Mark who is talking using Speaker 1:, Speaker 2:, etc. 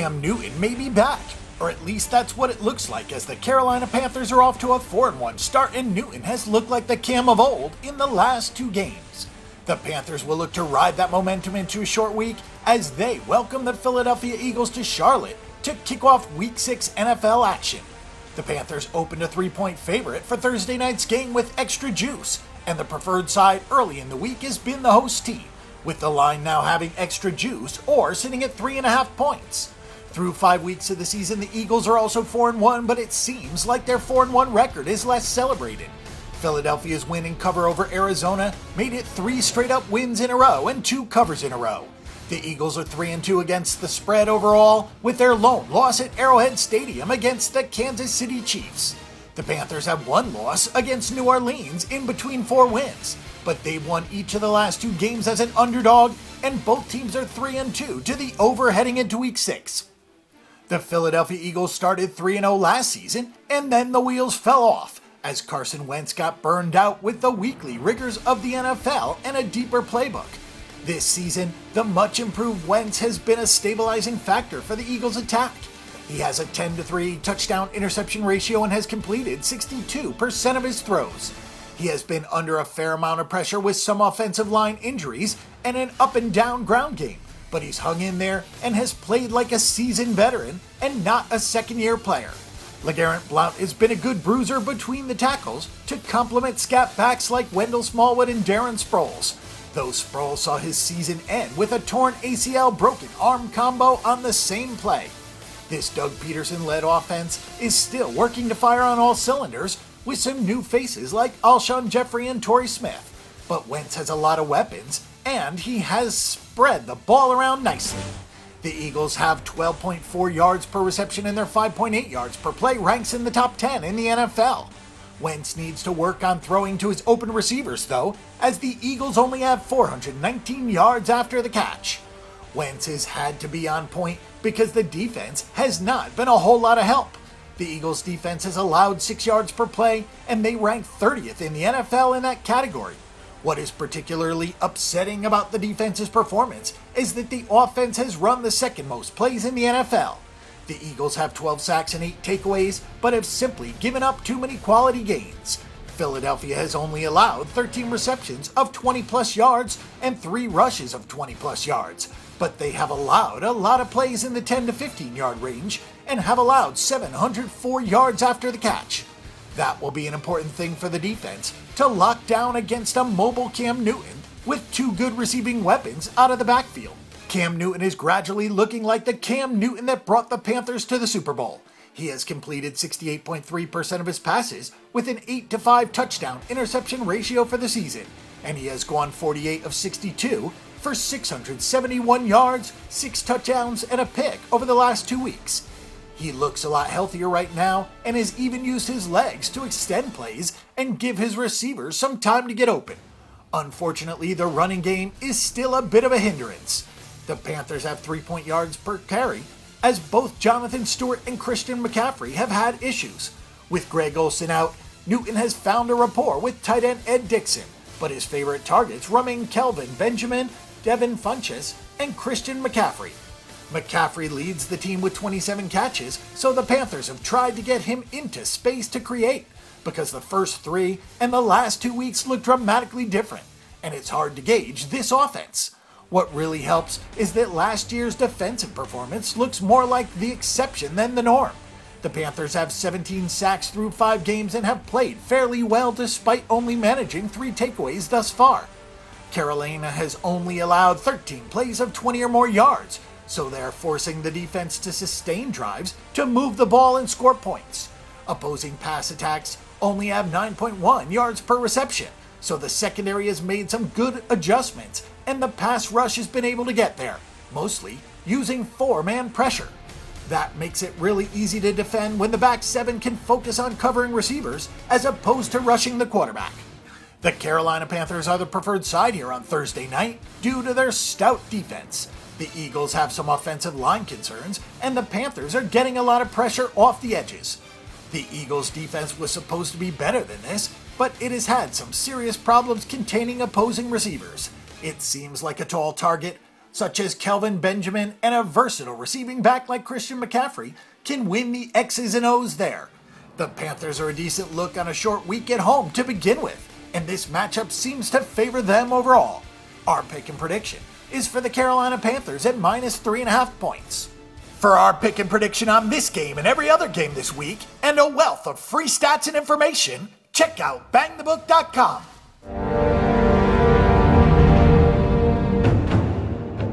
Speaker 1: Cam Newton may be back, or at least that's what it looks like, as the Carolina Panthers are off to a 4-1 start and Newton has looked like the Cam of old in the last 2 games. The Panthers will look to ride that momentum into a short week as they welcome the Philadelphia Eagles to Charlotte to kick off Week 6 NFL action. The Panthers opened a 3-point favorite for Thursday night's game with extra juice, and the preferred side early in the week has been the host team, with the line now having extra juice or sitting at 3.5 points. Through 5 weeks of the season, the Eagles are also 4-1, but it seems like their 4-1 record is less celebrated. Philadelphia's win and cover over Arizona made it 3 straight-up wins in a row and 2 covers in a row. The Eagles are 3-2 against the spread overall, with their lone loss at Arrowhead Stadium against the Kansas City Chiefs. The Panthers have 1 loss against New Orleans in between 4 wins, but they've won each of the last 2 games as an underdog, and both teams are 3-2 to the over heading into Week 6. The Philadelphia Eagles started 3-0 last season, and then the wheels fell off, as Carson Wentz got burned out with the weekly rigors of the NFL and a deeper playbook. This season, the much-improved Wentz has been a stabilizing factor for the Eagles' attack. He has a 10-3 touchdown-interception ratio and has completed 62% of his throws. He has been under a fair amount of pressure with some offensive line injuries and an up-and-down ground game, but he's hung in there and has played like a seasoned veteran and not a second-year player. LeGarrette Blount has been a good bruiser between the tackles to complement scat backs like Wendell Smallwood and Darren Sproles, though Sproles saw his season end with a torn ACL broken arm combo on the same play. This Doug Peterson-led offense is still working to fire on all cylinders with some new faces like Alshon Jeffrey and Torrey Smith, but Wentz has a lot of weapons and he has spread the ball around nicely. The Eagles have 12.4 yards per reception and their 5.8 yards per play ranks in the top 10 in the NFL. Wentz needs to work on throwing to his open receivers though, as the Eagles only have 419 yards after the catch. Wentz has had to be on point because the defense has not been a whole lot of help. The Eagles defense has allowed 6 yards per play and they rank 30th in the NFL in that category. What is particularly upsetting about the defense's performance is that the offense has run the second most plays in the NFL. The Eagles have 12 sacks and 8 takeaways, but have simply given up too many quality gains. Philadelphia has only allowed 13 receptions of 20-plus yards and 3 rushes of 20-plus yards, but they have allowed a lot of plays in the 10 to 15-yard range and have allowed 704 yards after the catch. That will be an important thing for the defense to lock down against a mobile Cam Newton with 2 good receiving weapons out of the backfield. Cam Newton is gradually looking like the Cam Newton that brought the Panthers to the Super Bowl. He has completed 68.3% of his passes with an 8-5 touchdown interception ratio for the season, and he has gone 48 of 62 for 671 yards, 6 touchdowns, and a pick over the last 2 weeks. He looks a lot healthier right now and has even used his legs to extend plays and give his receivers some time to get open. Unfortunately, the running game is still a bit of a hindrance. The Panthers have 3 yards per carry, as both Jonathan Stewart and Christian McCaffrey have had issues. With Greg Olsen out, Newton has found a rapport with tight end Ed Dixon, but his favorite targets remain Kelvin Benjamin, Devin Funchess, and Christian McCaffrey. McCaffrey leads the team with 27 catches, so the Panthers have tried to get him into space to create, because the first 3 and the last 2 weeks look dramatically different, and it's hard to gauge this offense. What really helps is that last year's defensive performance looks more like the exception than the norm. The Panthers have 17 sacks through 5 games and have played fairly well despite only managing 3 takeaways thus far. Carolina has only allowed 13 plays of 20 or more yards, so they're forcing the defense to sustain drives to move the ball and score points. Opposing pass attacks only have 9.1 yards per reception, so the secondary has made some good adjustments and the pass rush has been able to get there, mostly using 4-man pressure. That makes it really easy to defend when the back 7 can focus on covering receivers as opposed to rushing the quarterback. The Carolina Panthers are the preferred side here on Thursday night due to their stout defense. The Eagles have some offensive line concerns, and the Panthers are getting a lot of pressure off the edges. The Eagles' defense was supposed to be better than this, but it has had some serious problems containing opposing receivers. It seems like a tall target, such as Kelvin Benjamin and a versatile receiving back like Christian McCaffrey, can win the X's and O's there. The Panthers are a decent look on a short week at home to begin with, and this matchup seems to favor them overall. Our pick and prediction is for the Carolina Panthers at -3.5 points. For our pick and prediction on this game and every other game this week, and a wealth of free stats and information, check out bangthebook.com.